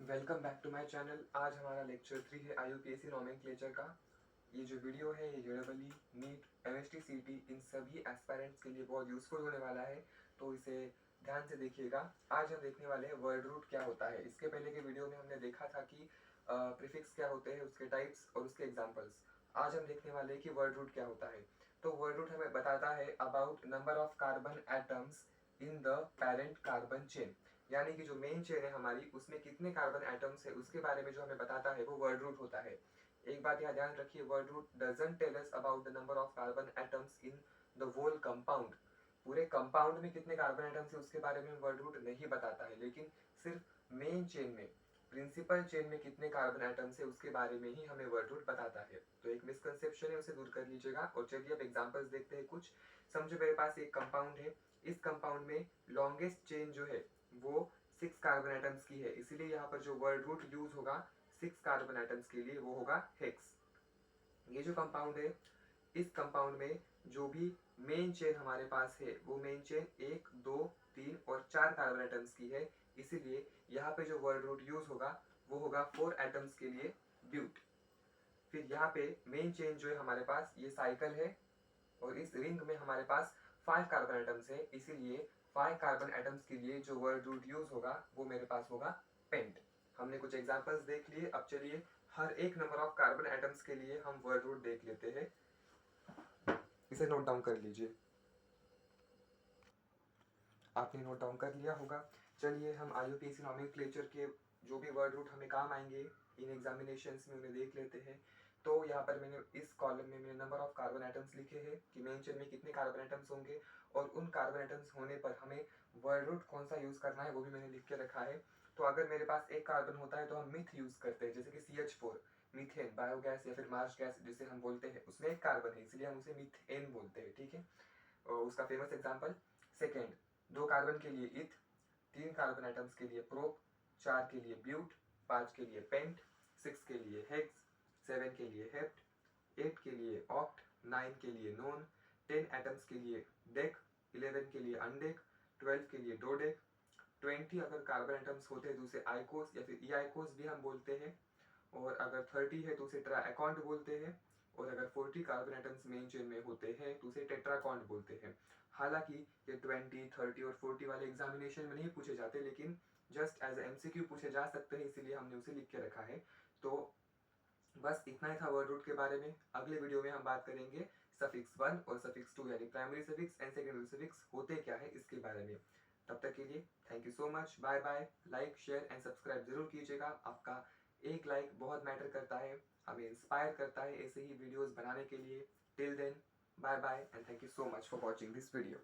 Welcome back to my channel. आज हमारा lecture 3 है IUPAC नोमेनक्लेचर का। ये जो वीडियो है ये जेईई, नीट, MST, CT इन सभी एस्पायरेंट्स के लिए बहुत यूज़फुल होने वाला है, तो इसे ध्यान से देखिएगा। आज हम देखने वाले हैं वर्ड रूट क्या होता है। इसके पहले के वीडियो में हमने देखा था कि प्रीफिक्स क्या होते हैं, उसके टाइप्स और उसके एग्जाम्पल्स। आज हम देखने वाले हैं कि वर्ड रूट क्या होता है। तो वर्ड रूट हमें बताता है about number of carbon atoms in the parent carbon chain, यानी कि जो मेन चेन है हमारी उसमें कितने कार्बन एटम्स है उसके बारे में जो हमें बताता है वो वर्ड रूट होता है। एक बात यहाँ ध्यान रखिए, word root doesn't tell us about the number of carbon atoms in the whole compound. पूरे कंपाउंड में कितने कार्बन एटम्स है उसके बारे में वर्ड रूट नहीं बताता है, लेकिन सिर्फ मेन चेन में, प्रिंसिपल चेन में कितने कार्बन एटम्स है उसके बारे में ही हमें वर्ड रूट बताता है। तो एक मिसकंसेप्शन है, उसे दूर कर लीजिएगा। और चलिए अब एग्जांपल्स देखते हैं कुछ। समझो मेरे पास एक कंपाउंड है, इस कंपाउंड में लॉन्गेस्ट चेन जो है वो 6 कार्बन एटम्स की है, इसीलिए यहाँ पर जो वर्ड रूट यूज होगा 6 कार्बन एटम्स के लिए वो होगा हेक्स। ये जो कंपाउंड है, इस कंपाउंड में जो भी मेन चेन हमारे पास है वो मेन चेन 1, 2, 3 और 4 कार्बन एटम्स की है, इसीलिए यहाँ पे जो वर्ड रूट यूज होगा वो होगा 4 एटम्स के लिए ब्यूट। फिर यहाँ पे मेन चेन जो है हमारे पास ये साइकिल है और इस रिंग में हमारे पास 5 कार्बन एटम्स है, इसीलिए 5 कार्बन एटम्स के लिए जो वर्ड रूट यूज होगा वो मेरे पास होगा पेंट। हमने कुछ एग्जांपल्स देख लिए, अब चलिए हर एक नंबर ऑफ कार्बन एटम्स के लिए हम वर्ड रूट देख लेते हैं। इसे नोट डाउन कर लीजिए। आपने नोट डाउन कर लिया होगा। चलिए हम IUPAC नोमेनक्लेचर के जो भी वर्ड रूट हमें काम आएंगे इन एग्जामिनेशंस में उन्हें देख लेते हैं। तो यहाँ पर मैंने इस कॉलम में मैंने नंबर ऑफ कार्बन एटम्स लिखे हैं कि मेन चेन में कितने कार्बन एटम्स होंगे, और उन कार्बन एटम्स होने पर हमें वर्ड रूट कौन सा यूज करना है वो भी मैंने लिख के रखा है। तो अगर मेरे पास एक कार्बन होता है तो हम मिथ यूज करते हैं, जैसे कि CH4, मीथेन, बायोगैस या फिर मार्श गैस जिसे हम बोलते हैं, उसमें एक कार्बन है इसलिए हम उसे मीथेन बोलते हैं, ठीक है। और उसका फेमस एग्जाम्पल सेकेंड, 2 कार्बन के लिए इथ, 3 कार्बन एटम्स के लिए प्रोप, 4 के लिए ब्यूट, 5 के लिए पेंट, 6 के लिए हेक्स, 7 के लिए हेप्ट, 8 के लिए ऑक्ट, 9 के लिए नोन, 10 एटम्स के लिए डेक, 11 के लिए अनडेक, 12 के लिए डोडेक, 20 अगर कार्बन एटम्स होते हैं तो उसे आइकोस या फिर ई आइकोस भी हम बोलते हैं, और अगर 30 है तो उसे ट्राइकॉन्ड बोलते हैं, और अगर 40 कार्बन एटम्स मेन चेन में होते हैं तो उसे टेट्राकॉन्ड बोलते हैं। हालांकि ये 20, 30 और 40 वाले एग्जामिनेशन में नहीं पूछे जाते, लेकिन जस्ट एज MCQ पूछे जा सकते हैं, इसीलिए हमने उसे लिख के रखा है। तो बस इतना ही था वर्ड रूट के बारे में। अगले वीडियो में हम बात करेंगे सफिक्स 1 और सफिक्स 2 यानी primary suffix and secondary suffix होते क्या है इसके बारे में। तब तक के लिए thank you so much, bye bye. Like, share and subscribe जरूर कीजिएगा। आपका एक लाइक बहुत मैटर करता है, हमें इंस्पायर करता है ऐसे ही वीडियोस बनाने के लिए। Till then, bye bye and thank you so much for watching this video.